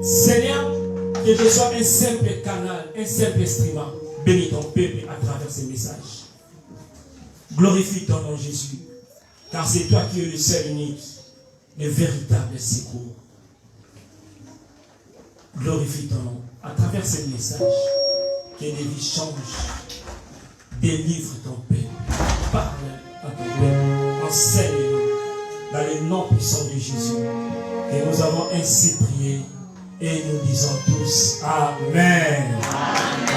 Seigneur, que je sois un simple canal, un simple instrument. Bénis ton peuple à travers ces messages. Glorifie ton nom, Jésus, car c'est toi qui es le seul unique, le véritable secours. Glorifie ton nom à travers ces messages. Que les vies changent. Délivre ton peuple. Parle à ton peuple. Enseigne-nous dans le nom puissant de Jésus. Et nous avons ainsi prié. Et nous disons tous Amen.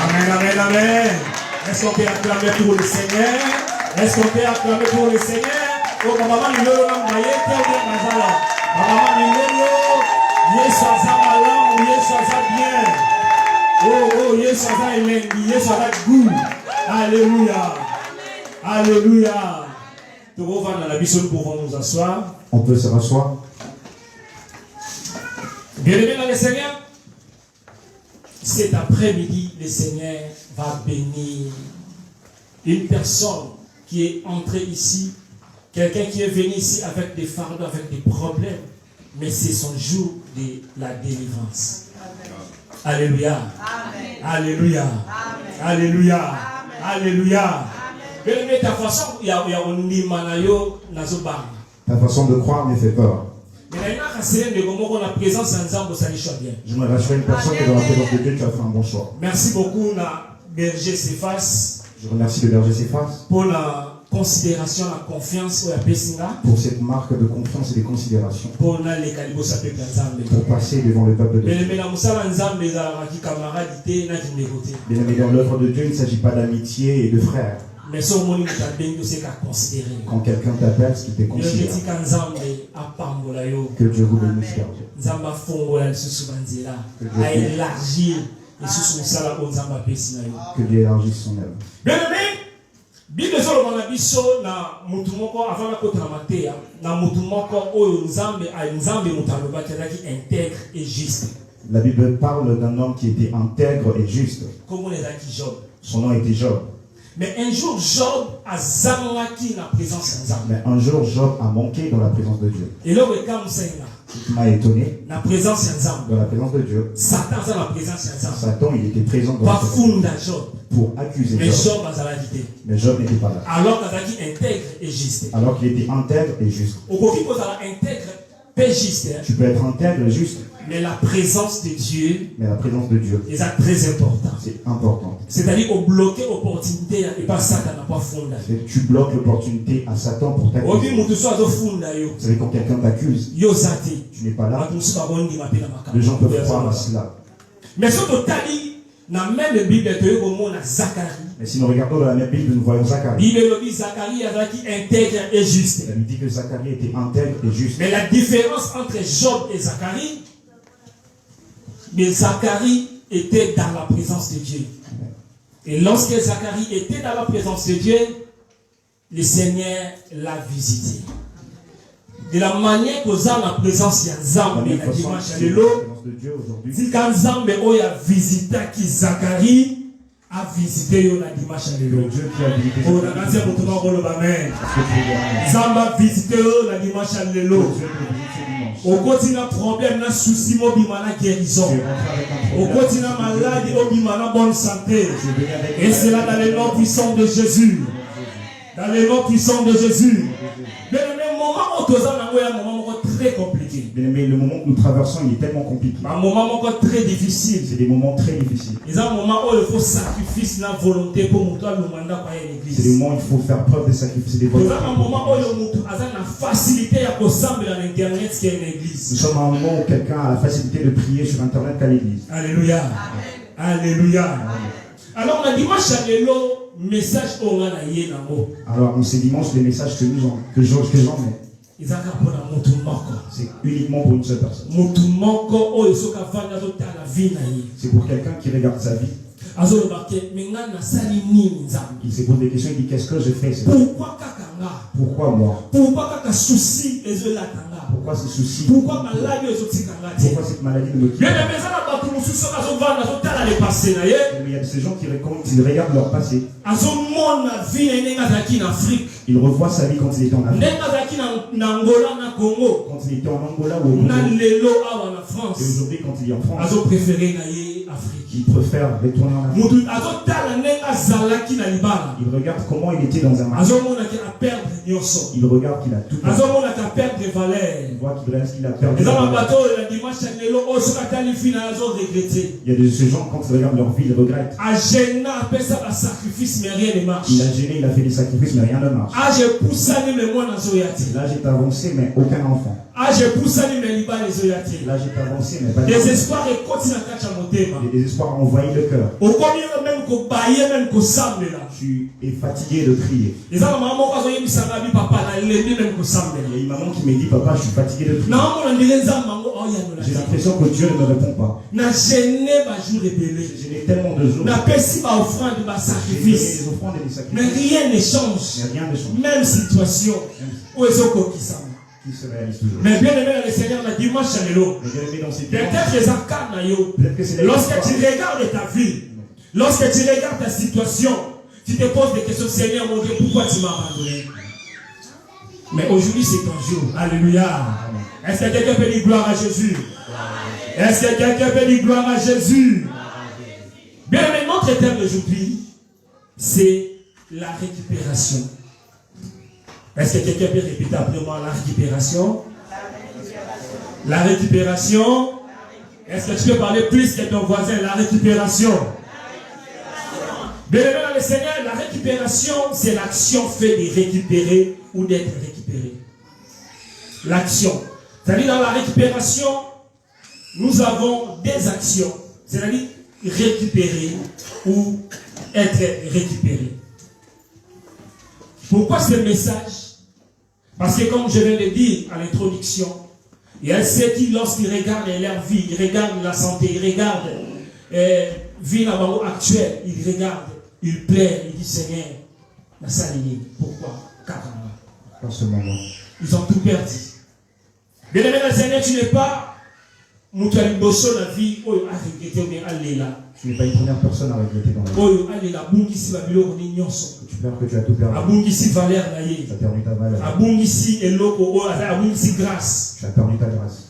Amen, amen, amen. Est-ce qu'on peut acclamer pour le Seigneur? Est-ce qu'on peut acclamer pour le Seigneur? Oh, maman, nous l'avons envoyé. Maman, nous l'avons Yesu azamalon, Yesu azabien. Oh, Yesu azaelengi, Yesu azagout. Alléluia. Alléluia. Nous pouvons nous asseoir. On peut se rasseoir. Bien-aimés dans le Seigneur, cet après-midi, le Seigneur va bénir une personne qui est entrée ici, quelqu'un qui est venu ici avec des fardeaux, avec des problèmes, mais c'est son jour de la délivrance. Amen. Alléluia. Amen. Alléluia. Amen. Alléluia. Amen. Alléluia. Bien-aimé, ta façon, ta façon de croire me fait peur. Je me rassure une personne que dans la présence de Dieu, tu as fait un bon choix. Merci beaucoup, Berger Cephas. Je remercie le Berger Cephas pour la considération, la confiance, pour cette marque de confiance et de considération. Pour passer devant le peuple de Dieu. Bien aimé, dans l'œuvre de Dieu, il ne s'agit pas d'amitié et de frères. Mais quand quelqu'un t'appelle, ce qui t'est considéré. Que Dieu vous bénisse, Père Dieu. Que Dieu élargisse son œuvre. Bien aimé, Bible na biso na mutu moko avant na kota na mateya na mutu moko oyo nzambe mutalobaki azalaki intègre et juste. La Bible parle d'un homme qui était intègre et juste. Comment ezalaki Job? Son nom était Job. Mais un jour Job azangaki na présence de Nzambe. Mais un jour Job a manqué dans la présence de Dieu. Et là ce qui m'a étonné, la présence dans la présence de Dieu, Satan il était présent dans la présence de Dieu pour accuser Job. Mais Job n'était pas là. Alors qu'il intègre et juste. Alors qu'il était intègre et juste. Tu peux être intègre et juste. Mais la présence de Dieu, c'est très important. C'est important. C'est-à-dire au bloquer l'opportunité et pas Satan n'a pas fondé. Tu bloques l'opportunité à Satan pour t'accuser. Vous savez, quand quelqu'un t'accuse, tu n'es pas là. Les gens peuvent croire à cela. Mais ce que dans même Bible, mais si nous regardons dans la même Bible, nous voyons Zacharie. Zacharie intègre et juste. Elle nous dit que Zacharie était intègre et juste. Mais la différence entre Job et Zacharie, mais Zacharie était dans la présence de Dieu. Et lorsque Zacharie était dans la présence de Dieu, le Seigneur l'a visité. De la manière que vous avez la présence de Nzambe, la dimanche à l'élo, si quand Nzambe a visité qui Zacharie a visité la dimanche à l'élo. Dieu qui a visité. Nzambe a visité la dimanche à l'élo. Au quotidien problème, na souci, mobimana guérison. Au quotidien maladie, mobimana bonne santé. Et c'est là dans le nom puissant de Jésus. Dans le nom puissant de Jésus. Mais le même moment où tu as un moment très compliqué. Mais le moment que nous traversons, il est tellement compliqué. Un moment très difficile. C'est des moments très difficiles. C'est un moment où il faut sacrifier la volonté pour monter le mandat pour l'église. C'est des moments où il faut faire preuve de sacrifice des volontés. C'est un moment où il a la facilité à consommer dans l'internet qui est l'église. Nous sommes à un moment où quelqu'un a la facilité de prier sur internet qu'à l'église. Alléluia. Alléluia. Alors on a dimanche à l'élo message au nganaye nango. Alors ce dimanche les messages que j'en mets. C'est uniquement pour une seule personne. C'est pour quelqu'un qui regarde sa vie. Il se pose des questions, il dit qu'est-ce que je fais? Pourquoi moi? Pourquoi ces soucis? Pourquoi cette maladie ne me quitte pas? Mais il y a de ces gens qui regardent leur passé. Il revoit sa vie quand il était en Afrique. Quand il était en Angola ou au Congo. Et aujourd'hui quand il est en France. Il préfère retourner en Afrique. Il regarde comment il était dans un marché. Il regarde qu'il a tout perdu. Il voit qu'il reste qu'il a perdu. Il y a de ces gens, quand ils regardent leur vie, ils regrettent. Il a gêné, il a fait des sacrifices, mais rien ne marche. Là j'ai avancé, mais aucun enfant. Là j'ai avancé, mais pas de désespoir. Le désespoir a envahi le cœur. Tu es fatigué de prier. Il y a une maman qui me dit papa, je suis fatigué de prier. J'ai l'impression que Dieu ne me répond pas. J'ai gêné tellement de jours. J'ai donné des offrandes et des sacrifices. Mais rien ne change. Même situation. Qui se réalise toujours. Mais bien aimé le Seigneur, le dimanche à l'élo. Peut-être que lorsque tu regardes ta vie, lorsque tu regardes ta situation, tu te poses des questions, Seigneur mon Dieu, pourquoi tu m'as abandonné? Mais aujourd'hui c'est ton jour. Alléluia. Est-ce que quelqu'un peut dire gloire à Jésus? Est-ce que quelqu'un peut dire gloire à Jésus? Bien aimé, notre thème d'aujourd'hui, c'est la récupération. Est-ce que quelqu'un peut répéter après moi la récupération? La récupération. Est-ce que tu peux parler plus que ton voisin? La récupération. Bien aimé dans le Seigneur, la récupération, c'est l'action faite de récupérer ou d'être récupéré. L'action. C'est-à-dire dans la récupération, nous avons des actions. C'est-à-dire récupérer ou être récupéré. Pourquoi ce message? Parce que comme je viens de dire à l'introduction, il y a ceux qui, lorsqu'ils regardent leur vie, ils regardent la santé, ils regardent la vie actuelle, ils regardent, ils pleurent, ils disent Seigneur, la saline. Pourquoi? Dans ce moment. Ils ont tout perdu. Bien aimé le Seigneur, tu n'es pas la vie, tu n'es pas une première personne à regretter dans la vie. Tu pleures que tu as tout perdu. Tu as perdu ta valeur. Tu as perdu ta grâce.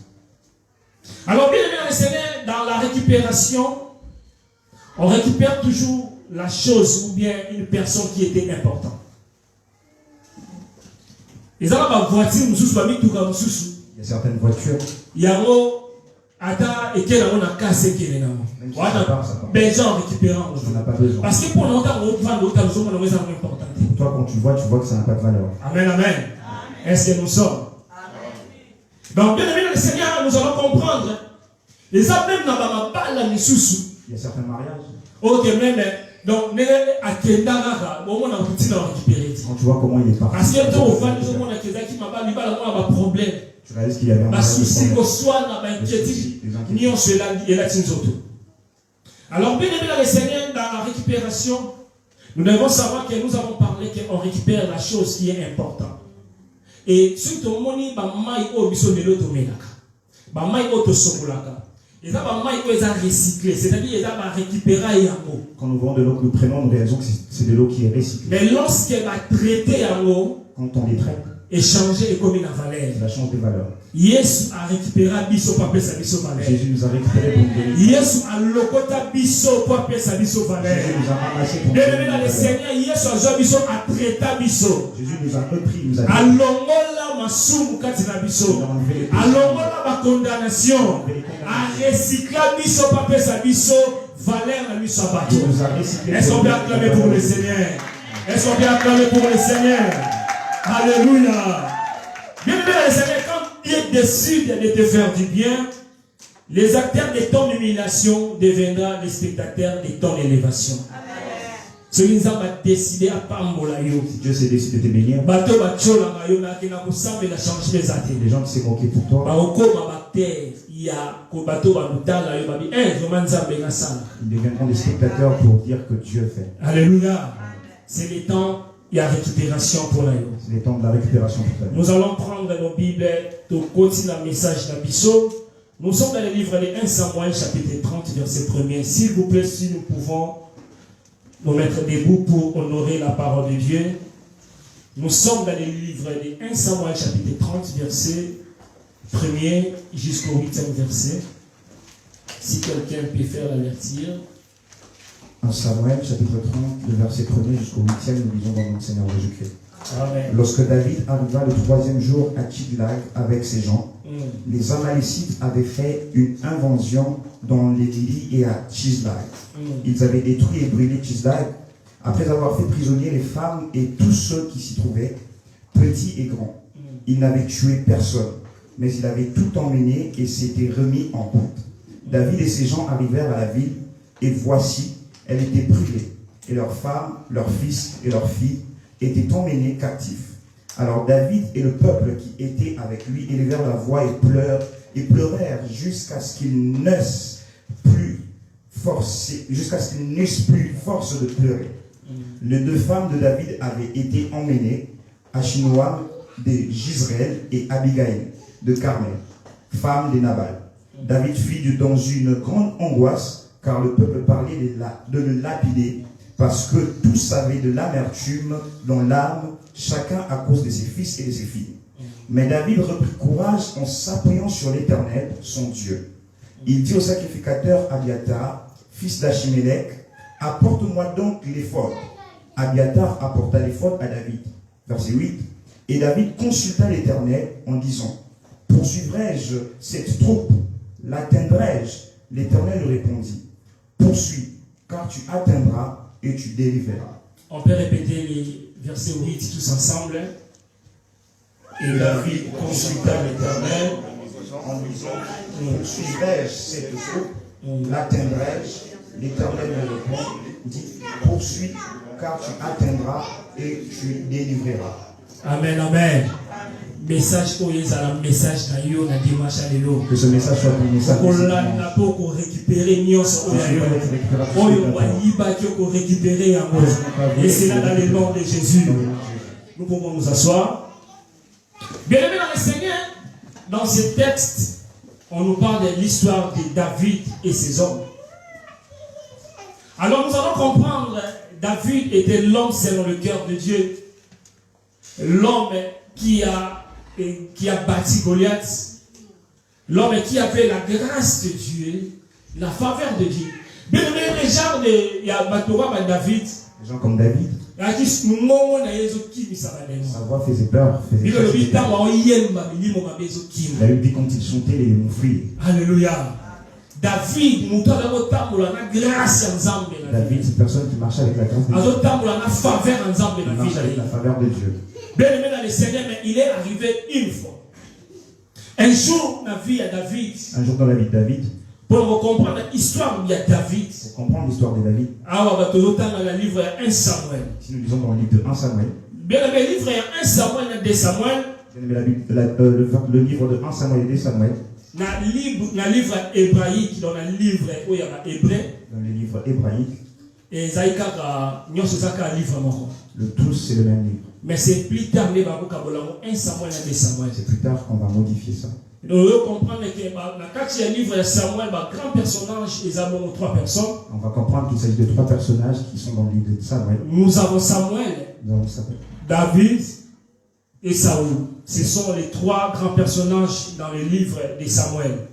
Alors bien aimé le Seigneur, dans la récupération, on récupère toujours la chose ou bien une personne qui était importante. Il y a certaines voitures. Parce que pour longtemps, toi, quand tu vois que ça n'a pas de valeur. Amen, amen. Est-ce que nous sommes? Donc, bien aimé le Seigneur, nous allons comprendre. Les hommes même n'ont pas la misusu. Il y a certains mariages. Ok, même. Donc, quand tu vois comment il est parti. Parce que problème. Tu réalises qu'il y avait un alors, bien aimé dans le Seigneur, dans la récupération, nous devons savoir que nous avons parlé qu'on récupère la chose qui est importante. Et surtout, c'est-à-dire récupérer. Quand nous voyons de l'eau que nous prenons, nous réalisons que c'est de l'eau qui est recyclée. Mais lorsqu'elle va traiter en eau, quand on les traite, échanger et comme une valeur. Ça change de valeur. Yesu a récupéré biso pour appeler sa biso valeur. Jésus nous a récupéré pour nous donner. Yesu a lokota biso pour appeler sa biso valeur. Jésus nous a ramassé pour nous donner. Bien aimé dans le Seigneur, Yesu a biso a traité biso. Jésus nous a repris, nous a alongola masumu kati na biso. Alongola ba condamnation. A recycler biso pa pesa biso valeur na biso bato. Est-ce qu'on peut acclamer pour le Seigneur? Est-ce qu'on peut acclamer pour le Seigneur? Alléluia. Bien aimé le Seigneur, quand il décide de te faire du bien, les acteurs de ton humiliation deviendront les spectateurs de ton élévation. Si Dieu s'est décidé de te bénir, les gens qui s'est moqué pour toi, ils deviendront des spectateurs pour dire que Dieu fait. Alléluia. C'est le temps, il y a récupération pour la vie. C'est le temps de la récupération pour ta vie. Nous allons prendre nos Bibles pour continuer le message d'Abisso. Nous sommes dans le livre de 1 Samuel, chapitre 30, verset 1er. S'il vous plaît, si nous pouvons nous mettre debout pour honorer la parole de Dieu. Nous sommes dans le livre de 1 Samuel, chapitre 30, verset 1er jusqu'au 8e verset. Si quelqu'un peut faire l'avertir. 1 Samuel, chapitre 30, le verset 1er jusqu'au 8e, nous lisons dans notre Seigneur Jésus-Christ. Amen. Lorsque David arriva le 3e jour à Tchiglag avec ses gens, les Amalécites avaient fait une invasion dans les lits et à Tchiglag. Ils avaient détruit et brûlé Tchiglag, après avoir fait prisonnier les femmes et tous ceux qui s'y trouvaient, petits et grands. Ils n'avaient tué personne, mais ils avaient tout emmené et s'étaient remis en route. David et ses gens arrivèrent à la ville, et voici, elle était brûlée, et leurs femmes, leurs fils et leurs filles étaient emmenés captifs. Alors David et le peuple qui était avec lui élevèrent la voix et pleurèrent jusqu'à ce qu'ils n'eussent plus force de pleurer. Les deux femmes de David avaient été emmenées, Achinoam de Jizreel et Abigail de Carmel, femme de Nabal. David fut dans une grande angoisse, car le peuple parlait de le lapider, parce que tous avaient de l'amertume dans l'âme, chacun à cause de ses fils et de ses filles. Mais David reprit courage en s'appuyant sur l'Éternel, son Dieu. Il dit au sacrificateur Abiatar, fils d'Achimélec, apporte-moi donc l'éphod. Abiatar apporta l'éphod à David. Verset 8. Et David consulta l'Éternel en disant, poursuivrai-je cette troupe? L'atteindrai-je? L'Éternel lui répondit, poursuis, car tu atteindras et tu délivreras. On peut répéter les versets 8 tous ensemble. Et David consulta l'Éternel en disant, poursuivrai-je cette troupe? L'atteindrai-je? L'Éternel lui répond, dit, poursuis, car tu atteindras et tu délivreras. Amen, amen. Message pour les amis, message na yo na dimanche alelo. Que ce message soit un message. Pour la pour récupérer nyonso oyo. Oyo wayiba ko récupérer yango. Et c'est là dans le nom de Jésus. Nous pouvons nous asseoir. Bien aimé dans le Seigneur, dans ce texte, on nous parle de l'histoire de David et ses hommes. Alors nous allons comprendre, David était l'homme selon le cœur de Dieu. L'homme qui a bâti Goliath, l'homme qui avait la grâce de Dieu, la faveur de Dieu. Bien les gens de David, les gens comme David, sa voix faisait peur. Il a eu dit quand il chantait, les démons fuyaient. Alléluia. David, c'est une personne qui marchait avec la grâce de Dieu. Il marchait avec la faveur de Dieu. Bien aimé dans le Seigneur, mais il est arrivé une fois. Un jour dans la vie de David. Un jour dans la vie de David. Pour comprendre l'histoire de David. Pour comprendre l'histoire de David. Alors, dans le livre 1 Samuel. Si nous lisons dans le livre de 1 Samuel. Bien aimé, le livre 1 Samuel et 2 Samuel. Bien aimé, le livre de 1 Samuel et 2 Samuel. Dans le livre hébraïque, dans le livre où il y a hébreu. Dans le livre hébraïque. Et Zaïka, le tous, c'est le même livre. Mais c'est plus tard, un Samuel et 2 Samuel. C'est plus tard qu'on va modifier ça. Nous comprendre que quand il y a un livre de Samuel, grand personnage, ils ont 3 personnes. On va comprendre qu'il s'agit de 3 personnages qui sont dans le livre de Samuel. Nous avons Samuel, David et Saoul. Ce sont les 3 grands personnages dans le livre de Samuel.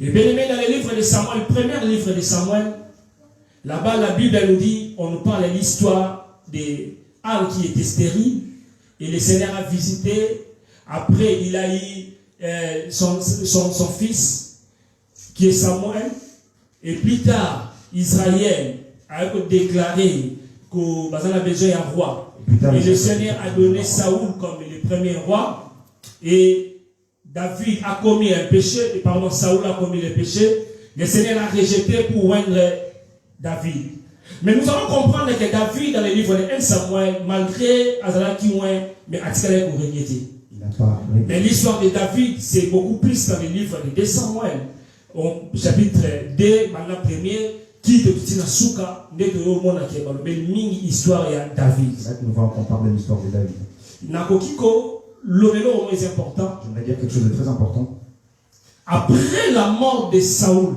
Et bien aimé dans le livre de Samuel, le premier livre de Samuel, là-bas la Bible nous dit, on nous parle de l'histoire des Anne qui était stérile, et le Seigneur a visité Après, il a eu son fils, qui est Samuel. Et plus tard, Israël a déclaré qu'il a besoin d'un roi. Et le Seigneur a donné Saoul comme le premier roi. Et David a commis un péché, pardon, Saoul a commis le péché. Le Seigneur l'a rejeté pour oindre David. Mais nous allons comprendre que David, dans le livre de 1 Samuel, malgré Azala qui ouin, mais Atikale pour régner. Mais l'histoire de David, c'est beaucoup plus dans le livre de 2 Samuel. Au chapitre 2, maintenant premier, qui te dit dans Souka, n'est de au monde qui est dans le mini histoire de David. Là, nous voyons qu'on parle de l'histoire de David. Nakokiko, l'honneur est important. J'aimerais dire quelque chose de très important. Après la mort de Saoul,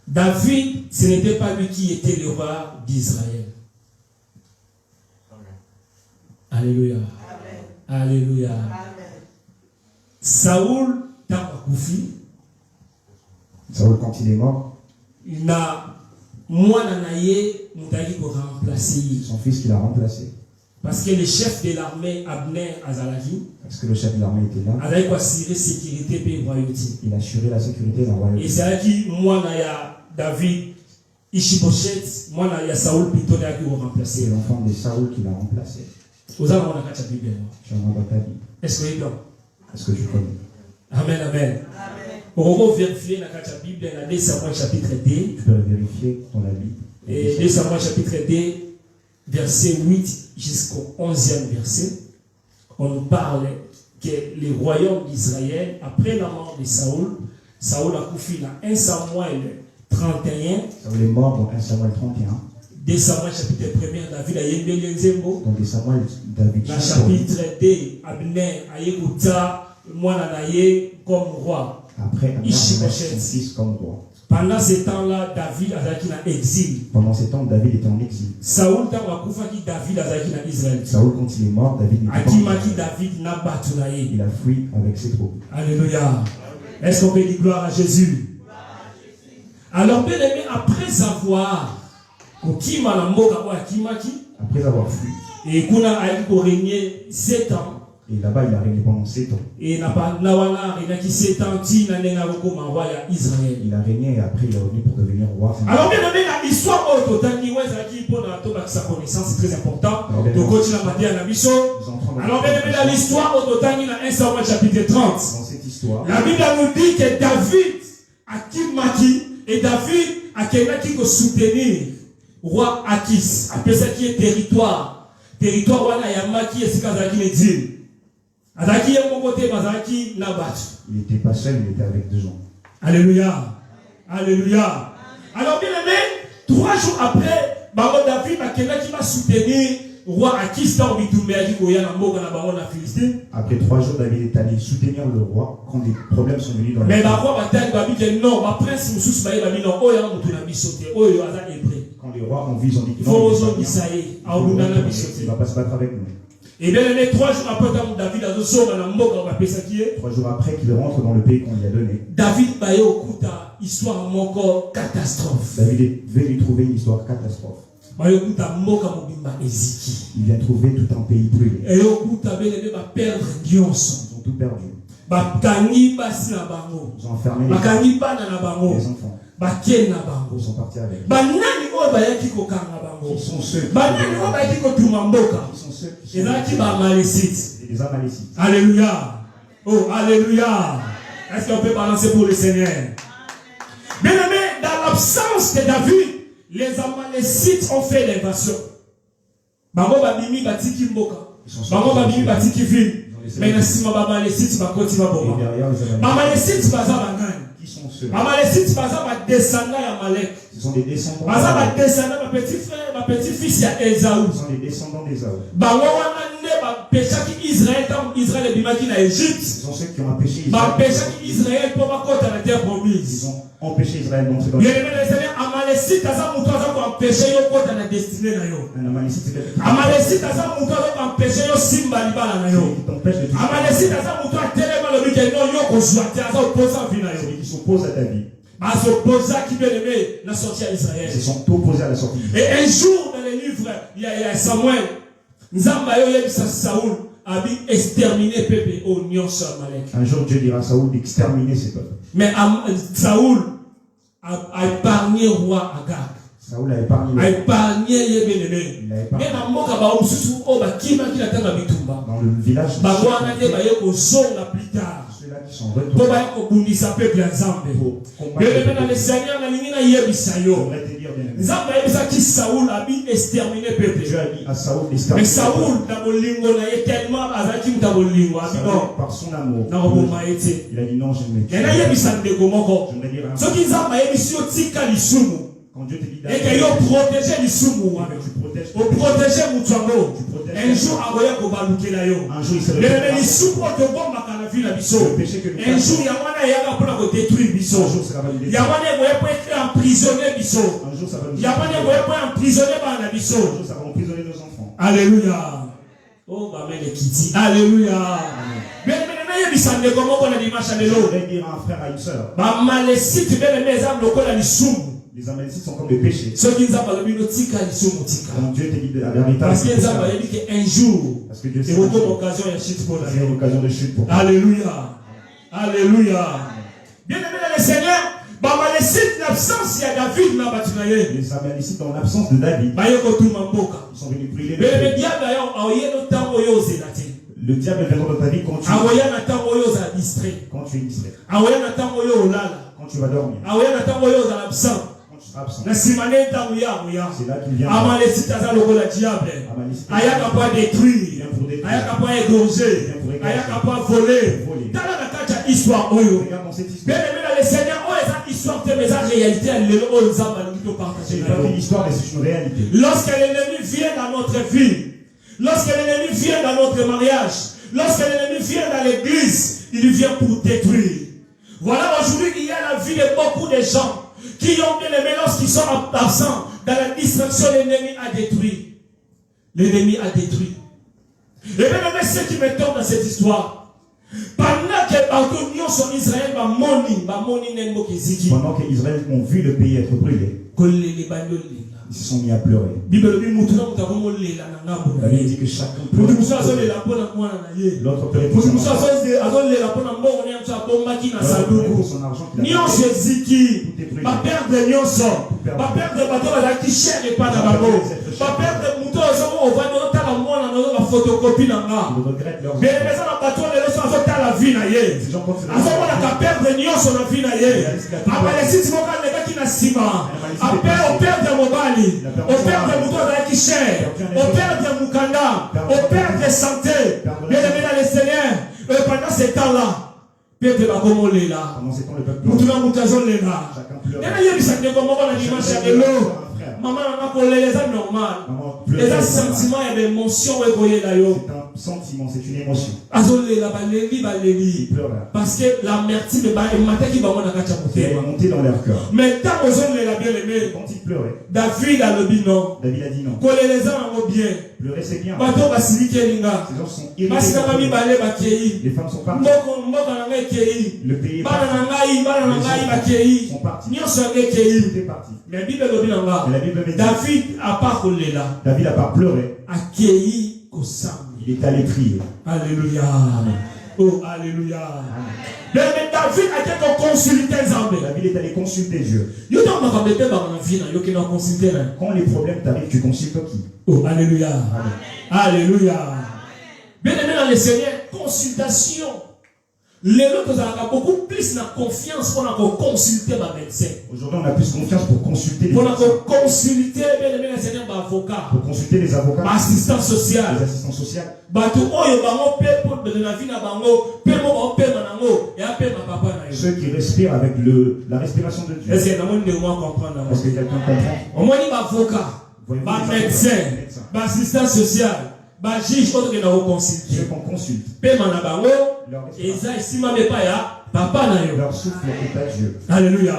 David, ce n'était pas lui qui était le roi d'Israël. Alléluia. Amen. Alléluia. Amen. Saoul, Saoul, quand il est mort, il n'a moins d'anaïe, remplacé. Son fils qui l'a remplacé. Parce que le chef de l'armée, Abner Azalagi, parce que le chef de l'armée était là, il a assuré sécurité et royauté. Il a assuré la sécurité de la royauté. Et c'est là que moi, David, Ishiboshet, moi, Saoul plutôt qui l'a remplacé. C'est l'enfant de Saoul qui l'a remplacé. Vous avez la Bible. Tu en as dans ta Bible. Est-ce que tu connais? Est-ce que tu connais? Amen, amen. On va vérifier dans la Bible, dans 2 Samuel chapitre 2. Tu peux vérifier dans la Bible. Et 2 Samuel chapitre 2, verset 8 jusqu'au 11e verset. On nous parle que le royaume d'Israël, après la mort de Saoul, Saoul a couché dans 1 Samuel 31. Saoul est mort dans 1 Samuel 31. 2 Samuel chapitre 1, David a yémbélé nzembo. Dans 2 Samuel, David. Dans chapitre 2, Abner a yékouta moi nanaye comme roi. Après, Abner a son fils comme roi. Pendant ce temps-là, David a été en exil. Pendant ce temps, David était en exil. Saoul David a été en Israël. Saoul, quand il est mort, David n'était pas en Israël. Il a fui avec ses troupes. Alléluia. Est-ce qu'on peut dire gloire à Jésus? Alors, bien aimé, après avoir fui, et qu'on a régné 7 ans. Et là-bas, il a régné pendant 7 ans. Et il a régné et après il est revenu pour devenir roi. Alors bien aimé, l'histoire pour sa connaissance, c'est très important. Alors bien aimé, l'histoire dans 1 Samuel chapitre 30. Dans cette histoire, la Bible nous dit que David a Kimaki et David a quelqu'un qui peut soutenir roi Akis. Après ça qui est territoire. Territoire wana yamaki et sikazaki ne dit. Il n'était pas seul, il était avec 2 gens. Alléluia. Alléluia. Alors bien aimé, 3 jours après, David qui va soutenir roi Akis dans Après 3 jours, David est allé soutenir le roi quand les problèmes sont venus dans la mais ville. Quand les rois ont vu, ils ont dit que non, il ne va pas se battre avec nous. Et bien aimé, 3 jours après, David a 3 jours après qu'il rentre dans le pays qu'on lui a donné, David histoire catastrophe. David est venu trouver une histoire catastrophe. Il vient trouver tout un pays brûlé. Ils ont tout perdu. Ils ont enfermé les enfants. Ils sont partis avec. Ils sont ceux qui sont les Amalécites. Alléluia. Oh, alléluia. Est-ce qu'on peut balancer pour le Seigneur? Bien aimé, dans l'absence de David, les Amalécites ont fait l'invasion. Bango babimi batiki mboka. Bango babimi batiki ville. Mais si ma Amalécites va continuer à bomber. Amalécites baza banane. Qui sont ceux? Amalécites baza ba descendants d'Amalek. Ce sont des descendants. Baza ba descendants, ma petit frère, ma petit-fils ya Esaü. Ce sont des descendants d'Ésaü. Bango wana ne ba pechaki Israël tant Israël bimaki na Égypte. Ce sont ceux qui ont empêché Israël. Ba pechaki Israël pour ba kota la terre promise. Ils ont empêché Israël d'entrer dans le pays. Amalécite aza mutu aza ko empêcher yo kota na destinée na yo. Amalécite aza mutu aza ko empêcher yo simba libala na yo. Amalécite aza mutu atelema le bike non yo ko joite aza opposa vie na yo. Ils s'opposent à ta vie. Ils s'opposent qui bien aimé la sortie à Israël. Ils se sont opposés à la sortie. Et un jour dans les livres, il y a Samuel. Nzamba yo yebisa Saoul. a exterminé peuple au nyonso Amalek. Un jour, Dieu dira à Saoul d'exterminer ses peuples. Mais Saoul a épargné le roi Agag. Saoul a épargné a épargné Yébélémé. Il a épargné. Dans le village, ceux-là qui sont retournés pour combattre le peuple. J'aimerais te dire, bien aimé, Dieu a dit à Saoul d'exterminer. Mais Saoul, Par son amour, il a dit non, je ne me tue. J'aimerais dire un peu. Quand Dieu te dit et que yo protéger les soumou, tu protéger Moutouango. Un jour, un jour, il se un jour, il y a un détruire Bisso. Il y a un emprisonner Bisso. Il y a un emprisonner Bisso. Ça va emprisonner nos enfants. Alléluia. Oh, bah, mais les kitty. Alléluia. Bien, Je voudrais dire à un frère, à une soeur. Les Amalécites sont comme des péchés. Quand Dieu te dit la vérité. Parce qu'un jour, il y aura une occasion de chute pour toi. Alléluia. Alléluia. Bien aimé dans le Seigneur, les Amalécites dans l'absence de David, ils sont venus brûler le pays. Le diable viendra dans ta vie quand tu es distrait. Quand tu vas dormir. Quand tu seras absent. C'est là qu'il vient. Amalécite aza lokola diable. Ayaka pas détruire. Ayaka pas égorger. Ayaka pas voler. Tala na kacha histoire oyo. Regarde dans cette histoire. Bien aimé dans le Seigneur, oh esa histoire te mesa réalité lelo o nzamba ngi to partager. C'est pas une histoire, mais c'est une réalité. Lorsque l'ennemi vient dans notre vie, lorsque l'ennemi vient dans notre mariage, lorsque l'ennemi vient dans l'église, il vient pour détruire. Voilà aujourd'hui il y a la vie de beaucoup de gens qui ont bien aimé lorsqu'ils sont absents dans la distraction, l'ennemi a détruit. L'ennemi a détruit. Et bien aimé, ce qui me tombe dans cette histoire, pendant que nous sommes Israël, pendant que Israël ont vu le pays être brûlé, ils se sont mis à pleurer. La Bible dit que chacun pleure. L'autre pleurait pour son argent. Pour son argent qu'il a au père de Mouton qui cher, au père de Moukanda, au père de santé, bien aimé dans le Seigneur, pendant ce temps-là, Père de Bagomola là, Moutouna Moutazon là, chacun pleure. Maman n'a pas les âmes normales. Les sentiments et les émotions c'est un sentiment, c'est une émotion. Parce que l'amertume est montée dans leur cœur. Mais quand ils pleuraient, David a dit non. Bien. Pleurer c'est bien. Ces gens sont irrités. Les femmes sont parties. Le pays est parti. Sont partis. Tout est parti. Mais la Bible dit David a pas pleuré. Il est allé prier. Alléluia. Oh, alléluia. Mais David a été consulté Zambé. David est allé consulter Dieu. Quand les problèmes t'arrivent, tu consultes qui? Oh, alléluia. Alléluia. Bien aimé dans le Seigneur, consultation. Les autres ont beaucoup plus de confiance pour consulter ma médecin. Aujourd'hui, on a plus confiance pour consulter les médecins. Pour consulter les avocats. Pour consulter les avocats. Assistants sociaux. Les assistants sociaux. Ceux qui respirent avec la respiration de Dieu. Est-ce que quelqu'un comprend? Au moins, il y a avocat, médecin, assistant social. Juge ceux qu'on consulte. Leur souffle est à Dieu. Alléluia.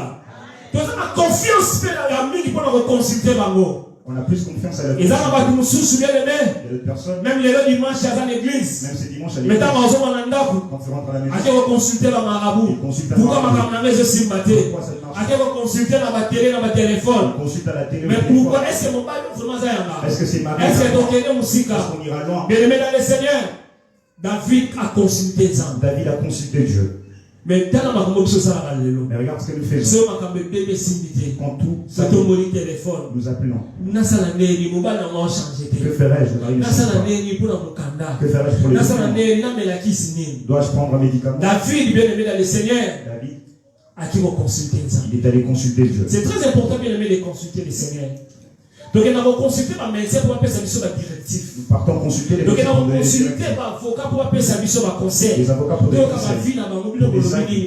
On a plus confiance à la personne. Même les dimanches à l'église. Même ce dimanche à l'église. Quand tu rentres à la maison. Consulter la marabout. Pourquoi consulter la télé, dans téléphone. Mais pourquoi est-ce que mon père est-ce que c'est ma est-ce qu'on ira loin? Bien aimé dans le Seigneur. David a consulté Dieu. Mais regarde ce que nous faisons. Quand tout ça nous appelons. Que ferais-je? Que ferais-je pour les enfants? Dois-je prendre un médicament? David, bien aimé dans le Seigneur, à qui vont consulter ça? Il est allé consulter Dieu. C'est très important, bien aimé, de consulter le Seigneur. Donc, il a consulté ma médecin pour appeler sa mission de directif. Nous partons consulter les donc, il a consulté ma avocat pour appeler sa mission de conseil. Les avocats pour des conseils.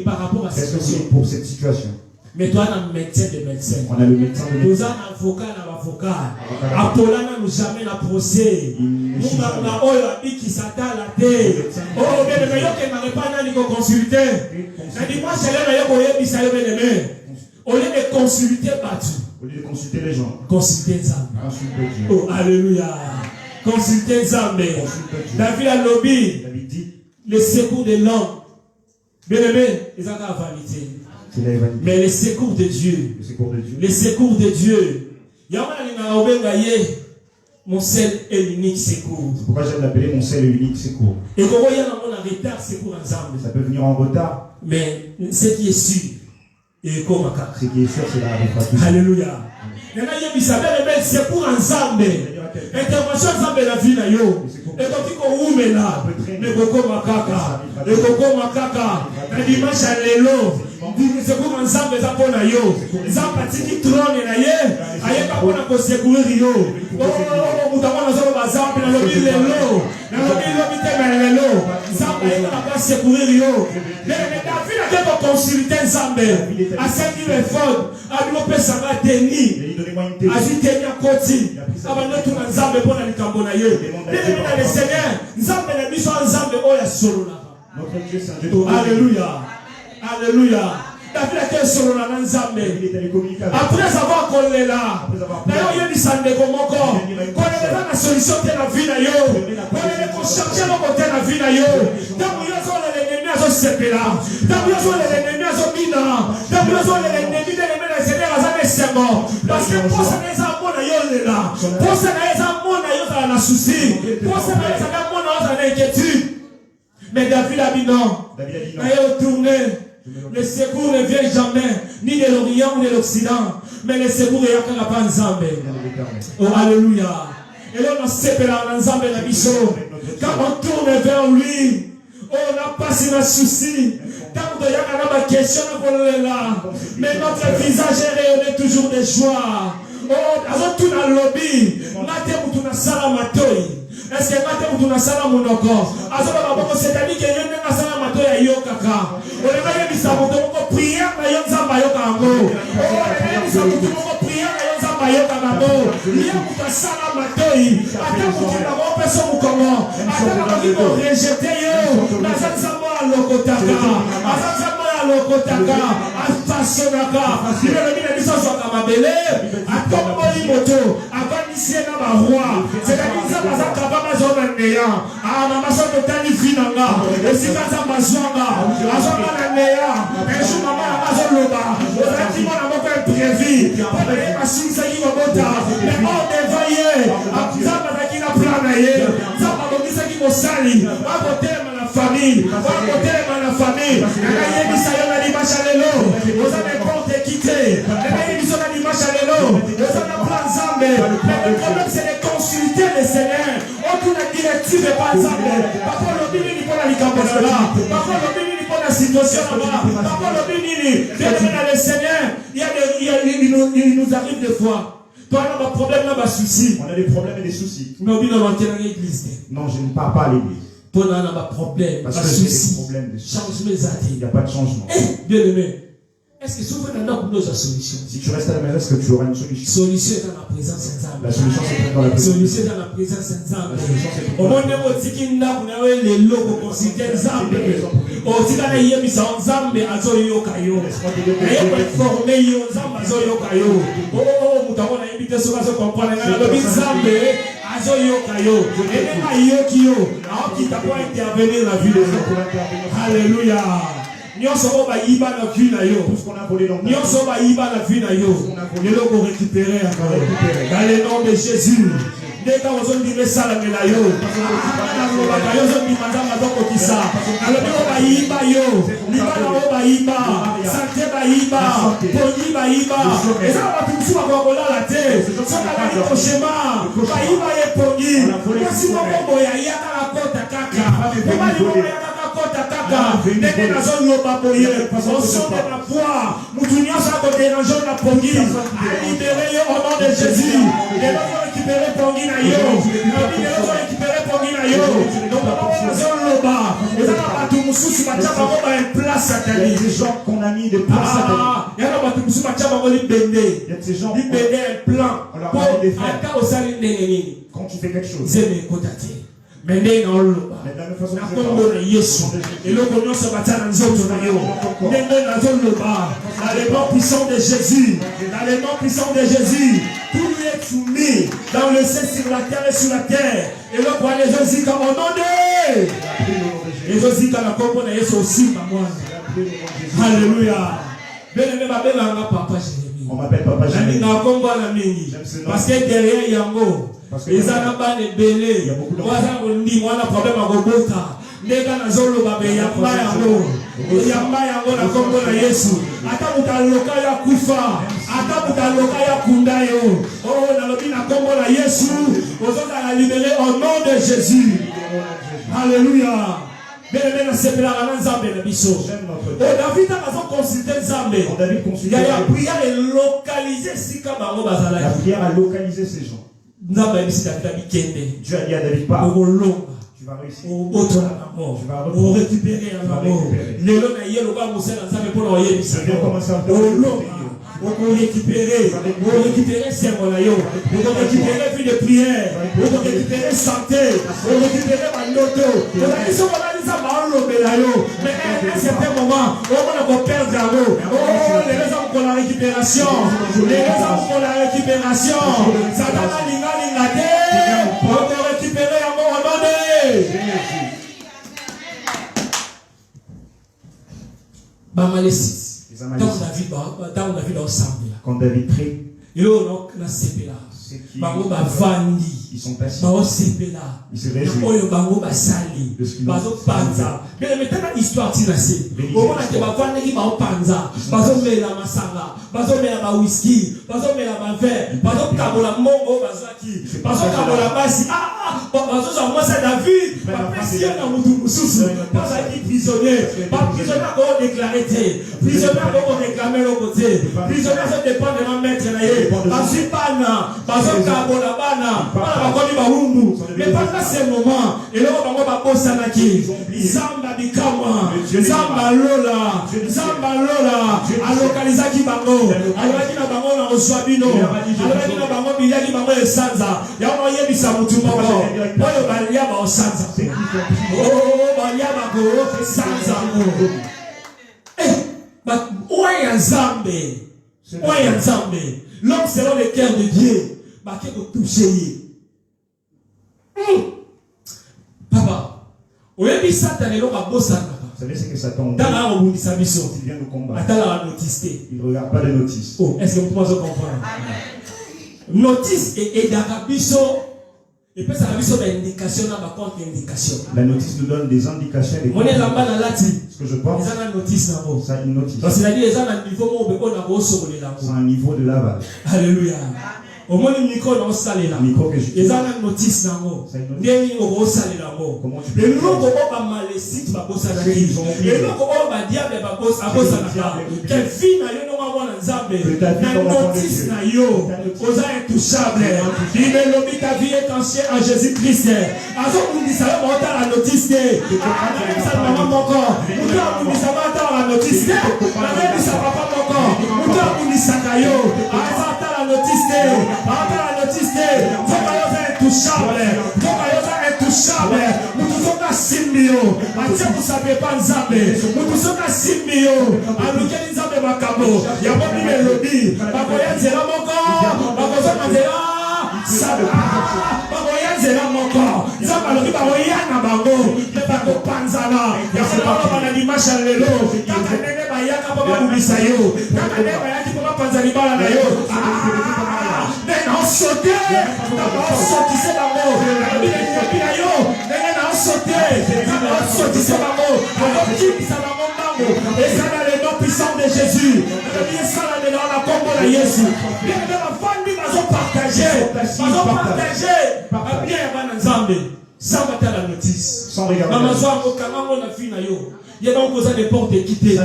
Par rapport à cette situation. Pour cette situation. Mais toi, on a un médecin de médecin. On a le médecin de médecin. Nous avons un avocat, Apolana nous jamais la procès. Nous avons un qui s'attend à la tête. Oh, bien aimé, il n'y a pas de consulter. Dimanche, au lieu de consulter battu. Au lieu de consulter les gens. Consulter Zambé. Consulter Dieu. Oh, alléluia. Consulter Zambé. David a lobby. David dit. Les secours de l'homme. Bien aimé, ils ont la vanité. Mais les secours de Dieu. Les secours de Dieu. Mon seul et l'unique secours. C'est pourquoi j'aime l'appeler mon seul et unique secours. Et comment il y a un retard, secours ensemble. Ça peut venir en retard. Mais ce qui est sûr. Et comment ce qui est sûr, c'est la réfraction. Alléluia. Il y en a qui savent le secours ensemble. Intervention ensemble la vie na yo. Et quand tu es là, mais beaucoup makaka. Et beaucoup makaka. Na dimanche à l'élo. Secours ensemble za pona yo. Za patiki trône na ye. Aye ka pona ko secourir yo. Oh, mutamana zo bazambe na lobi lelo. Na lobi lobi te na lelo. Za pa pas secourir yo. Mais David a été consulté ensemble. À cette effort, à nous pesanga teni. A dit teni à côté. Abandonne tout ensemble pour la cambona ye. Le Seigneur, ensemble la mission ensemble oya solo là. Notre Dieu c'est un Dieu. Alléluia. Alléluia. David a été solo là ensemble. Après avoir collé là. D'ailleurs il y a du sang de comment corps. Quand on est dans la solution de la vie na yo. Quand on est conscient de côté la vie na yo. Donc il y a sur l'ennemi à ce là. Donc il y a sur l'ennemi à ce mina. Donc il y a sur l'ennemi de l'ennemi Seigneur à ça c'est bon. Parce que pour ça les amants na yo là. Pour ça les amants na yo dans la souci. Pour ça les amants na yo dans l'inquiétude. Mais David a dit non. Il a retourné. Le secours ne vient jamais, ni de l'Orient ni de l'Occident, mais le secours est à la panzambe. Oh, alléluia. Et là, on a séparé l'ensemble de la mission. Quand on tourne vers lui, on n'a pas si un souci. Quand on a une question, on est là. Mais notre visage est rayonné toujours de joie. Oh, on tourne à lobby. On a salamatoy. Est-ce que tu as sala monoko? C'est-à-dire que y a un sala mato ya yo kaka. On est mis à mon prière na yo nzamba yo kango. On est mis à mon prière na yo nzamba yo kango. Il y a un sala mato yi. Attends pour que la personne au Congo. Attends pour que rejeter yo. Na nzamba lokotaka. Nzamba lokotaka. Astasonaka. Il est mis à mission sur kamabele. Attends pour y moto. Avant ici na ba roi. C'est-à-dire ça bazaka ah, maman, ça te t'a dit finanga. Et si t'as ça, ma soanga. Ah, ça m'a l'air. Et je maman, la maison loba. Et moi, la maman, prévu. Pas de ma somme, ça y va bota. Mais on dévaillé. Ah, ça m'a dit la planaye. Ça m'a dit ça qui m'a sali. À côté, ma famille. À côté, ma famille. Et là, il y a dit ça, il y a dit machalelo. Vous avez porté quitté. Et là, il y a dit ça, il y a dit machalelo. Vous avez plan zambé. Mais le problème, c'est de consulter le Seigneur. La directive n'est pas ensemble. Parfois, le bini n'est pas la licambonala. Parfois, le bini n'est pas la situation là-bas. Parfois, le bini n'est pas le Seigneur. Il nous arrive des fois. Toi, on a des problèmes, on a des soucis. On a des problèmes et des soucis. Mais on dit dans l'église. Non, je ne pars pas à l'église. Toi, on a des problèmes, des soucis. Change mes athées. Il n'y a pas de changement. Bien aimé. Est-ce que si tu restes à la maison, est-ce que tu auras une solution? Solution est dans la présence ensemble. La solution c'est dans la présence. Solution est dans la présence ensemble. Au moins on dit qu'il n'a pas les logos considérés ensemble. On dit qu'il y a mis ensemble à Zoyo Kayo. Il y a formé ensemble à Zoyo Kayo. Oh, nous avons invité sur la comprendre. Il y a mis ensemble à Zoyo Kayo. Et même à Yokio. Alors qu'il t'a pas intervenir dans la vie des gens. Alléluia. Nyonso ba yiba na vie na yo. Tout ce qu'on a volé dans Nyonso ba yiba na vie na yo. Ne le récupérer encore. Dans le nom de Jésus. Deka ozondi mesala melayo. Bakayo ozondi manzama doko kisa. Alobi obayiba yo. Libana obayiba. Santé bayiba. Poni bayiba. Eza watu msuwa kwa kolala te. Soka bani koshema. Bayiba ye poni. Kasi moko ya yaka la kota kaka. Mobali moko yaka la kota kaka. Nene nazon loba boye. Osonde na poa. Mutunia sa ko dérangeant na pongi. A libéré yo au nom de Jésus. Et là on récupérer pongi na yo. On récupérer pongi na yo. Donc on nazon loba. Eza na batu mususu bachaba ko ba en place satani. Des gens qu'on a mis de place satanique. Il y a batu mususu bachaba ko libende. Il y a de ces gens Libende un plan. On leur a mis des frères. Aka osali ndeneni. Quand tu fais quelque chose. Zeme kotate. Mais de la même façon que dans les noms puissants de Jésus, dans les noms puissants de Jésus, tout lui est soumis dans le ciel, sur la terre et sur la terre. Et là, pour les Jésus, comme au nom de les Jésus, quand la compagnie est aussi, alléluia. Papa Jérémie. On m'appelle Papa Jérémie. Parce que derrière Yango, les Anabans et Belé, il y a beaucoup de problèmes à Gobota. Nega na zolo babe yamba yango na kombo na Yesu ata mutaloka ya kufa ata mutaloka ya kunda yo oh na lobi na kombo na Yesu ozoka la libérer au nom de Jésus. Alléluia. Belle na sepela na nzambe na biso. David a consulté nzambe. Il y a prière et localiser sika bango bazala. La prière a localisé ces gens. Nzambe bisi David kende. Dieu a dit à David pas. Tu vas réussir. Tu vas récupérer un amour. Je viens commencer à récupérer ses moyens, récupérer vie de prière, récupérer santé, récupérer ma noto. Mais à un certain moment, on va perdre l'amour. Oh, les raisons pour la récupération. Les raisons pour la récupération. Ça va pour te récupérer amour au nom de quand David prie, ils sont passés. Ils se réjouissent. Histoire mais pendant ce moment, et là, on va passer Sanaki, Zamba Bikama, Zamba Lola, à localiser Bango, à la Bango, on reçoit Bino, à la Bango, il y a des Bango et Sanza, il y a un moyen de Samutumo, Balia Sanza, oh, Balia Bango, Sanza, eh, où est un Zambé? Où est un Zambé? L'homme selon le cœur de Dieu, bah, qui est touché. Papa, vous savez ce que Satan il vient nous combattre. Il ne regarde pas les notices. Oh, est-ce que vous pouvez comprendre? Notice et d'Arabiso, et puis ça a une indication dans ma contre-indication. La notice nous donne des indications. Ce que je pense, ça a une notice. Donc c'est-à-dire c'est un niveau de lavage. Alléluia. Au moins le micro dans salle là. Micro que je les gens ont notice nango. Ndeni au salle là ngo. Le loko ba malaisie ba bossa na ki. Le loko ba diable ba bossa na ka. Quel fin na yo no mwa na nzambe. Na notice na yo. Oza intouchable. Bible lobi ta vie est entière en Jésus-Christ. Azo mundi sa ba ota la notice de. Ça maman moko. Mundi mundi sa ba ota la notice de. Na sa papa moko. Mundi mundi sa kayo. Aza ta la notice de. La notice intouchable. Intouchable. Nous sommes à Simbio. Atiens, vous savez pas Nzambe. Nous sommes à Simbio. À l'auquel Nzambe Makabo. Il y a pas de mélodie. Bakoya Zera Moko. Bakoya Zera. Bakoya Zera Moko. Nzambe Aloki Bakoya Nabango. Bako Panzana. Il y a pas de dimanche à l'élo. Kaka Nene Bayaka Papa Bubisayo. Kaka Nene Bayaki Papa Panzani Bala Nayo. sauté. Sautissez bango. Et ça dans le nom puissant de Jésus. Ça dans la combo de Jésus. Bien de la famille, ils ont partagé. Ils ont partagé. Bien avant Nzambe. Sans battre la notice. Sans regarder. Maman Zoa, on a fini na yo. Il y a donc des portes quittées. Les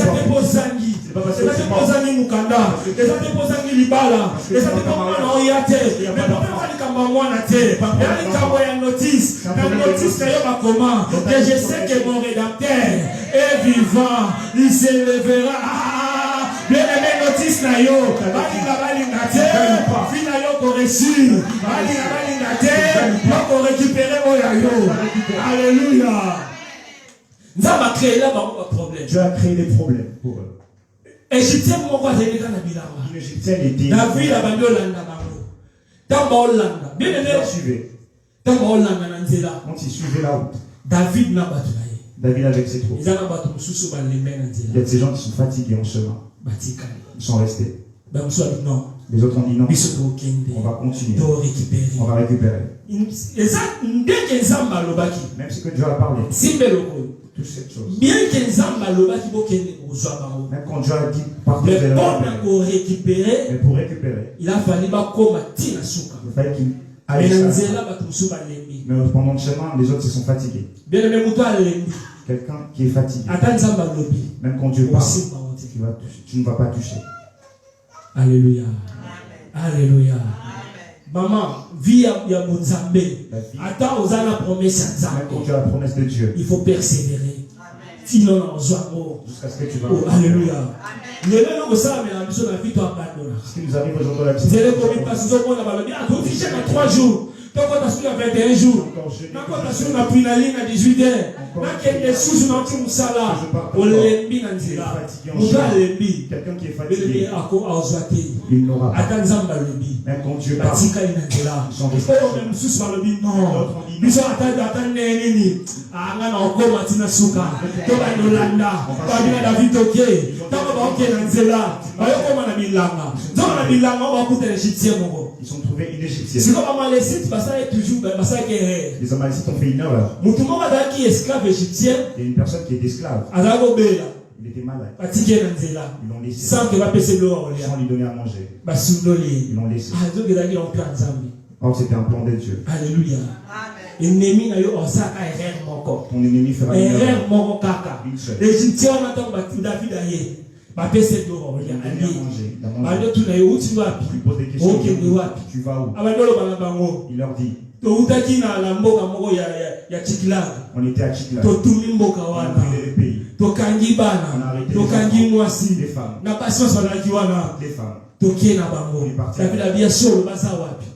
Atepozangi. Les Atepozangi Mukanda. Les Atepozangi Libala. Les Atepozangi Oyate. Mais pas les Kambamwana te. Les Kambamwana notice. La notice que yo comment. Que je sais que mon rédacteur est vivant. Il s'élèvera. Bien aimé notice na yo. Balinga te. Fina yo ko reçu. Balinga te. Yo ko récupérer oya yo. Alléluia. Dieu a créé des problèmes pour eux. Égyptien était. David a banni Hollanda. Bien aimé. Quand il suivait la route, David avec ses troupes. Il y a ces gens qui sont fatigués en chemin. Ils sont restés. Les autres ont dit non. On va continuer. On va récupérer. Même ce que Dieu a parlé. Toutes ces choses. Bien que même quand Dieu a dit partir de récupérer, mais pour récupérer, il a fallu qu'il fallait qu'il aille. Mais pendant le chemin, les autres se sont fatigués. Quelqu'un qui est fatigué, même quand Dieu parle, tu ne vas pas toucher. Alléluia. Alléluia. Maman, vie à Mozambe. Attends aux la promesse à Nzambe. Même quand tu as la promesse de Dieu, il faut persévérer. Sinon, on va jusqu'à ce que tu vas. Oh, alléluia. Ce qui nous arrive aujourd'hui, la vous allez commis parce que vous avez 3 jours. Donc, on a 21 jours. Donc, on a 18 heures. Quelqu'un qui est fatigué, il n'aura pas. Même quand Dieu parle, ils sont restés. Ils ont trouvé une égyptienne. Les Amalécites ont fait une erreur. Il y a une personne qui est esclave. Il était malade. Ils l'ont laissé. Sans lui donner à manger. Ils l'ont laissé. Or, c'était un plan de Dieu. Alléluia. Ton ennemi fera une erreur. Une seule. Il a mangé. Tu poses des questions. Tu vas où? Il leur dit. On était à Chiklag. On a pris le pays. On a arrêté les femmes. Les femmes. Il est parti.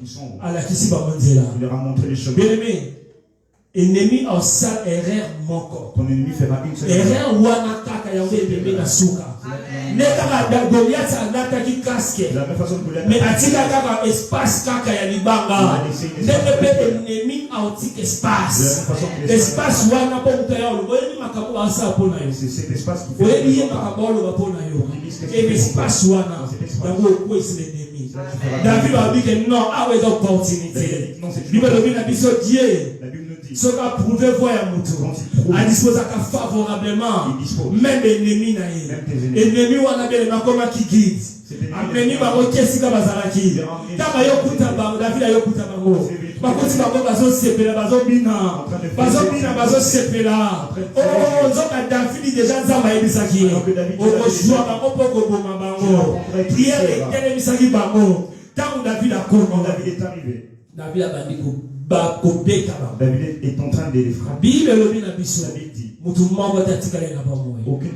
Ils sont où? Il leur a montré les chemins. Ennemi en sa erreur moko. Ton ennemi fera une seule erreur. Wana kaka ya embebe na suka. Neka Goliath anata ki casque. Mais atika kaka espace kaka ya libanga. Ndenge pe ennemi autique espace. Espace wana po mutaya lo. Oyeni makabo asa pona yo. C'est cet espace qui fait. Oyeni makabo lo pona yo. Et espace wana. Dango ko isi l'ennemi. David a dit que non, avec opportunité. Bible dit na biso Dieu. Ce qu'a prouvé voyant a disposé favorablement même ennemi na ennemi wana bele makoma ki guide ennemi ba okesika bazalaki taba yokuta ba David ayokuta bango bakoti bango bazo sepela bazo bina bazo sepela oh nzoka David déjà nzamba yebisaki okozwa bango poko boma bango prière etelemisaki bango tango David akoma David est arrivé. David a bandi ko David est en train de les frapper. David dit aucune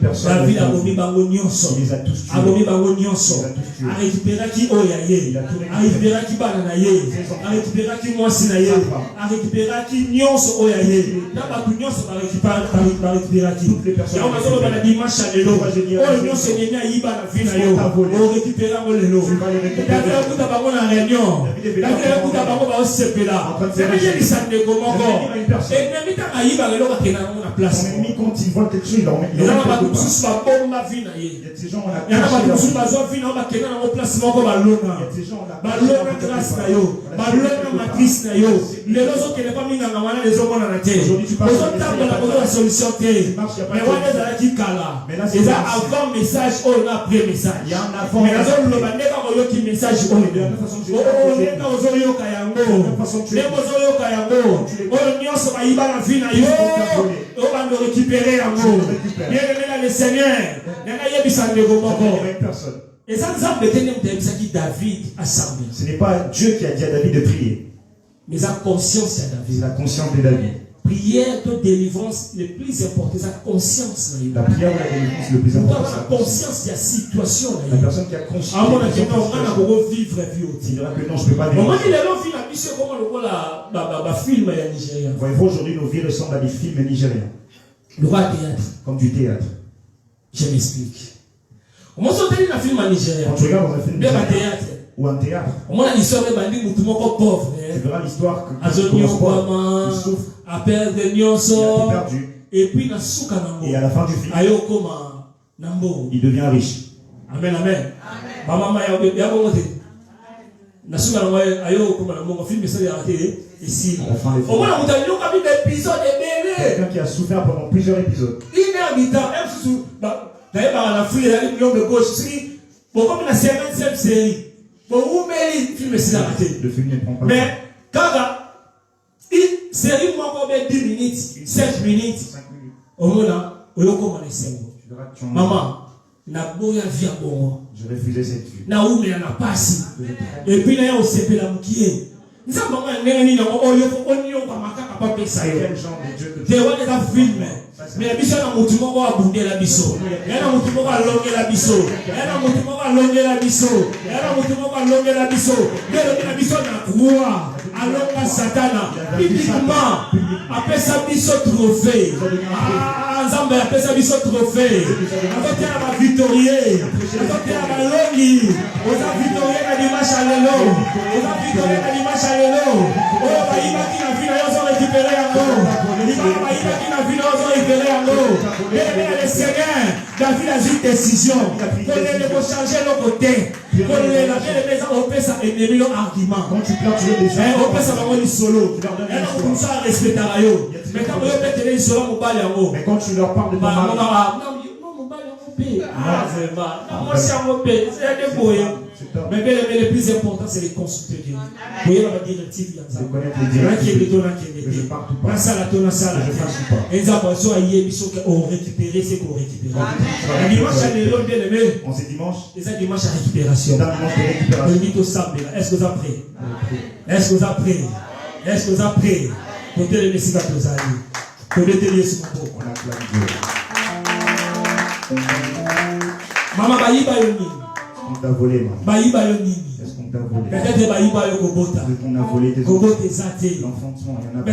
personne David a il les a tous tués. a récupéré qui oyaye, a récupéré qui bananaye, a récupéré qui moissinaye, a récupéré qui nyonso oyaye. N'a pas tout nyonso par récupérer qui. Toutes les personnes. On a dit le dimanche à l'élo. Oh nyonso nenya yiba la vie na yo. On récupère le l'élo. David a écouté bango na réunion. David a écouté bango ba osepela. C'est bien il s'en dégomme encore. Et même tant ayiba l'élo ka kena na place. ennemis, quand ils voient quelque chose, ils leur mettent. Il y a ces gens, on a caché leur vie. Il y a ces gens, on a aujourd'hui, tu passes mais là, c'est avant message, on a après message. Il y a un avant message. Ce n'est pas Dieu qui a dit à David de prier. Mais la conscience de David. C'est la conscience de David. Prière de délivrance le plus important, c'est la conscience. La prière de la délivrance le plus important. La conscience de la situation. La personne qui a conscience. Ah, il dira que non, je ne peux pas vivre. Voyez-vous, aujourd'hui, nos vies ressemblent à des films nigériens. Comme du théâtre. Je m'explique. Quand tu regardes dans un film nigérien ou un théâtre, tu verras l'histoire que il souffre, il a perdu, et à la fin du film, il devient riche. Amen, amen. Quelqu'un qui a souffert pendant plusieurs épisodes. Le film ne prend pas. Mais quand une série m'a 10 minutes, 7 minutes, au moment où maman, je refusais cette vie. Et puis là, on s'est fait la mouquille. Nous avons un Quel genre de Dieu que tu es? mais la biso na mutu moko abunde la biso. Ya na mutu moko alonge la biso. Ya na mutu moko alonge la biso. Ya na mutu moko alonge la biso. Dès la biso na croix, alonga satana. Publiquement, apesa biso trophée. Ah, Nzambe apesa biso trophée. Azote na ba victorieux. Azote na ba longi. Oza victorieux na dimanche alelo. Oza victorieux na dimanche alelo. Oh, ba ibaki na vina yo zo récupérer yango. Ibaki na vina yo zo récupérer. Le Seigneur, David a eu une décision. Quand il faut changer le côté. Quand il a ça ennemi argument. Quand tu pleures, tu veux déjà. On peut savoir solo. Mais quand tu leur parles de ta mari, mais le plus important, c'est les consulter Dieu. Vous voyez la directive, de connaître les directives. Je pars tout pas. Je fasse tout pas. Et ça, on récupère ce qu'on récupère. On sait dimanche. Et ça, dimanche à récupération. Est-ce que vous êtes prêts? Est-ce que vous êtes prêts? Est-ce que vous êtes prêts? Côté le Messie va vous aller. Côté le Messie va vous aller. Maman, on t'a volé, maman. Est-ce qu'on t'a volé? Peut-être qu'on a volé tes enfants. L'enfantement, il y en a pas.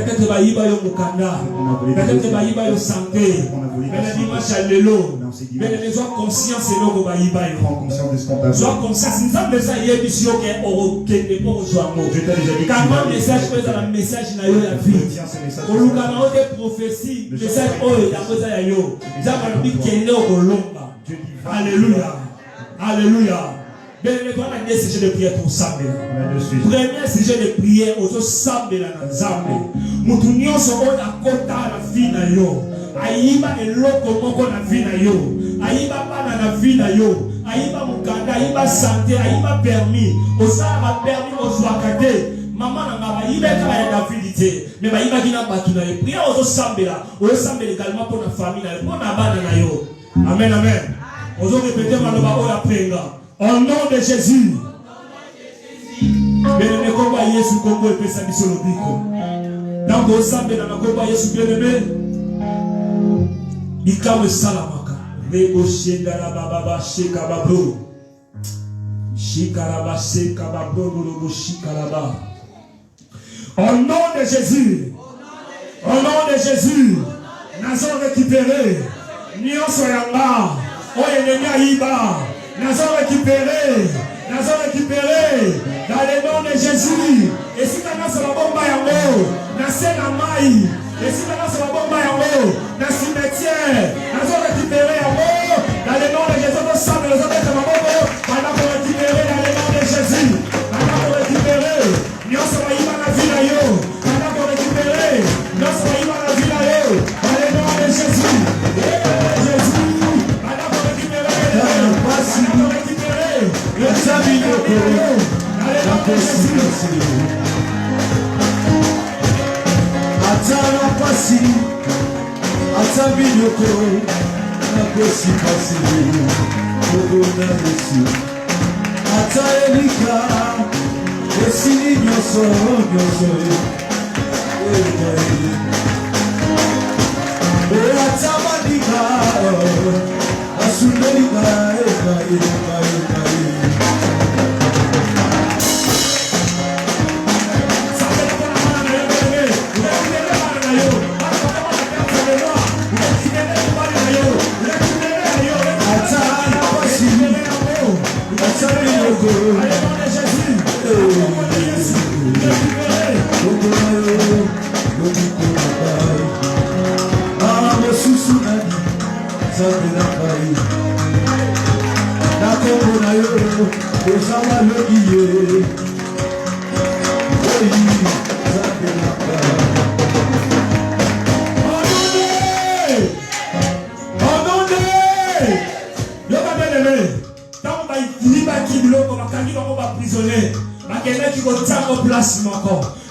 Peut-être santé. Mais les gens conscients, c'est nous qui prends conscience de ce qu'on t'a volé. Sois conscient. Si nous avons besoin de mission qui est au Dieu t'a déjà dit quand un message peut être un message dans la vie. Au Lugana, on des prophéties. Message oh, il y a besoin de yo. Alléluia. Alléluia. Bien aimé, toi, on a des sujets de prière pour Sambe. Premier sujet de prière, aux Sambe la Nzambe. Moutounion sont on a kota la vie na yo. Aïba et loko moko na vie na yo. Aïba pas na vie na yo. Aïba mukanda, aïba santé, aïba permis. Osara permis, oswakade. Maman n'a pas aïba kala ya David. Mais aïba kina batuna yo. Prière aux Sambe là. Aux Sambe également pour la famille là. Pour la bande na yo. Amen, amen. Aux autres répétez maloba o la prenga. Au nom de Jésus. Bien-aimé, combat Yesu Congo et pesa biso lobiko. Dans le sambe dans le combat Yesu bien-aimé. Ikawe salamaka. Rebo shengara baba sheka babro. Shikaraba sheka babro lobo shikaraba. Au nom de Jésus. Au nom de Jésus. Nous avons récupéré. Nous sommes là. Oh, ennemi aïba. Nous avons récupéré dans le nom de Jésus. Et si tu as la bombe, tu as la maille. Et si maintenant c'est la bombe en haut, dans le cimetière, nous allons récupérer en haut, dans le nom de Jésus, nous sommes les autres de ma bombe, maintenant pour récupérer dans le nom de Jésus, maintenant pour récupérer, nous sommes y dans la ville à yo, maintenant pour récupérer, nous sommes y dans la ville à yo, dans le nom de Jésus, Jésus, maintenant pour récupérer, maintenant pour récupérer, le salut de Dieu, dans le nom de Jésus. Atana pasi, atabinyoko, nakosi pasi, kogo na Yesu. Ata elika, esini nyoso, atamadika, asundelika,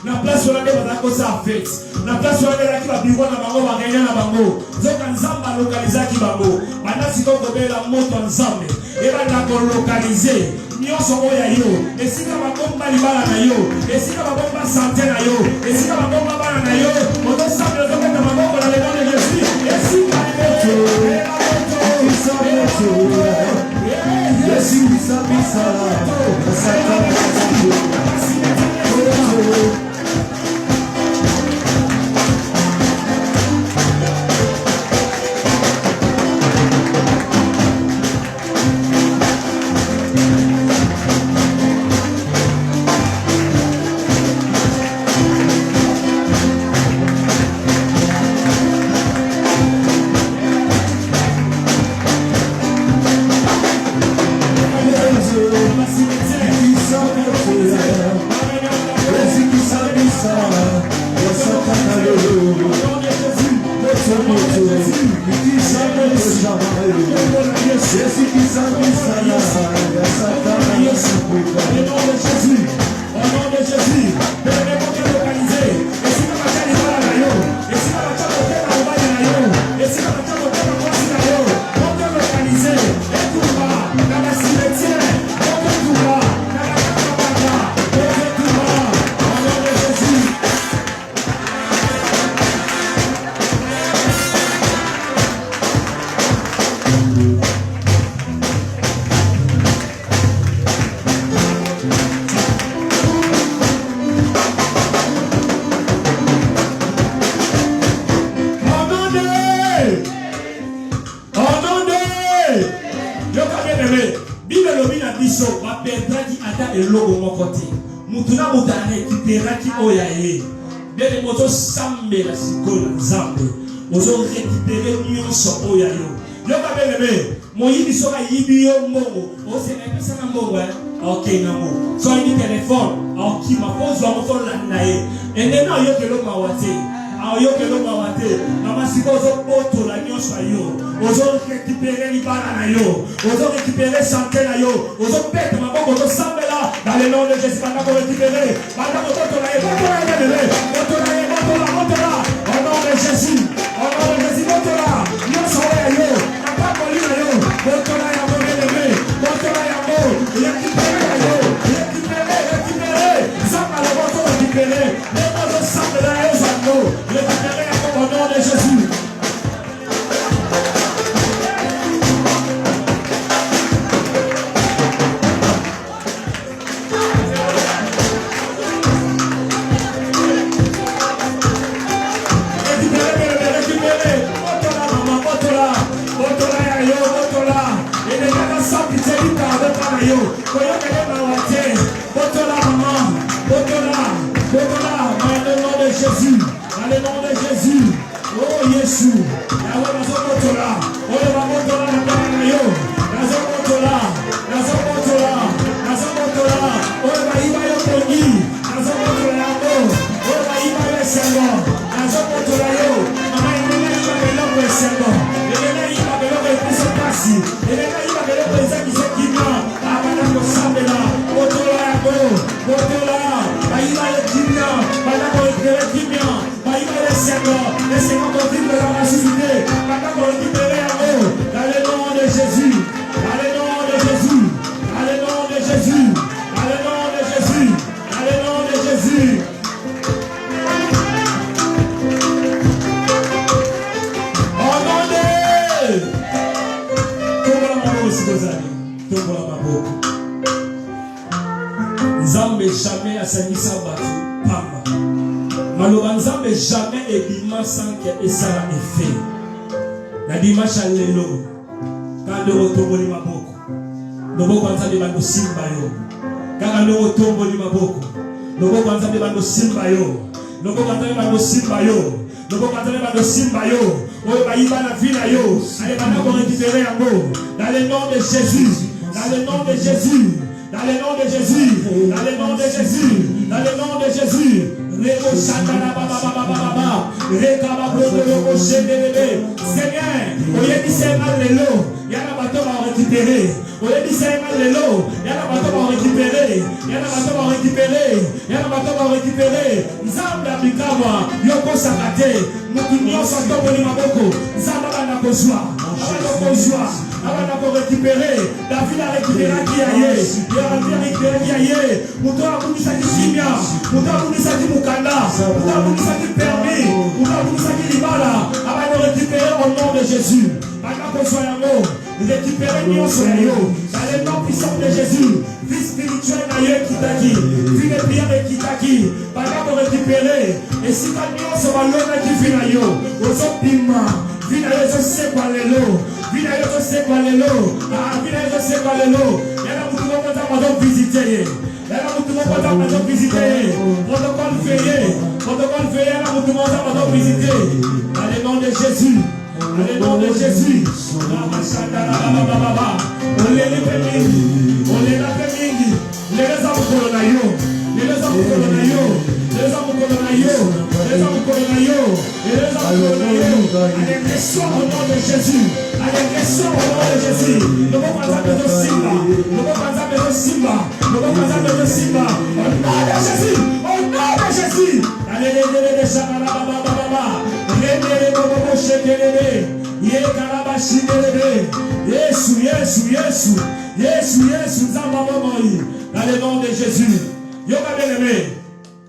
na place où on a fait na place où on a qui va bureau na bango va gagner na bango zoka nzamba localiser ki bango bana siko ko bela moto nzambe e ba na ko localiser nyonso oya yo esika bakomba libala na yo esika bakomba santé na yo esika bakomba bana na yo moto sambe zoka na bango na le nom de Jésus esika moto Jésus, dans le nom de Jésus. tombola maboko. Nzambe jamais asangisa batu pamba. Maloba nzambe jamais ebima sans que esala effet. Na dimanche lelo quand le tomboli maboko. Loboko nzambe bando simba yo. Kaka le tomboli maboko. Loboko nzambe bando simba yo. Loboko nzambe bando simba yo. Loboko nzambe bando simba yo. Oyo bayiba na vie na yo. Allez bana ko récupérer yango. Dans le nom de Jésus. Dans le nom de Jésus. Dans le nom de Jésus. Dans le nom de Jésus. Dans le nom de Jésus. Rebo Santana Baba Baba Baba. Rekaba Blodo Shebebe. Seigneur, oye dit c'est mal lelo. Yana bateau va récupérer. Oye dit c'est mal lelo. Yana bateau va récupérer. Yana bateau va récupérer. Yana bateau va récupérer. Nzambe abikawa yoko sakate. Mutunyo santo boni maboko. Nzambe bana kozwa. Bana kozwa. Bana ko récupérer. David a récupéré qui aye. Il a récupéré qui aye. Muto akunisa kimia. Muto akunisa mukanda. Muto akunisa permis. Muto akunisa libala. Abana récupérer au nom de Jésus. Bana kozwa yango. Récupérer nyonso ya yo. Dans le nom puissant de Jésus. Vie spirituelle na yo kitaki. Vie de prière kitaki. Bana ko récupérer. Et si ka nyonso balona ki vie na yo. Ozo pima. Vie na yo se kwa lelo. Vie na yo se kwa lelo. Ah, vie na yo se kwa lelo. Yana mutu ko ta ma do visiter. Yana mutu ko ta ma do visiter. Protocole veillé. Protocole veillé yana mutu ko ta ma do visiter. Dans le nom de Jésus. Dans le nom de Jésus. On les pémingi. On les la pémingi. Les hommes colonayo. Les hommes colonayo. Les hommes colonayo. Les hommes colonayo. Les hommes colonayo. Agression au nom de Jésus. Agression au nom de Jésus. Ne pas passer de Simba. Ne pas passer de Simba. Ne pas passer de Simba. Au nom de Jésus. Au nom de Jésus. Allez, les Shababa Baba. Les Bobo Shekelebe. Ye Karaba Shikelebe. Yesu, Yesu, Yesu. Yesu, Yesu. Zamba Bomoï. Dans le nom de Jésus. Yoka bien aimé.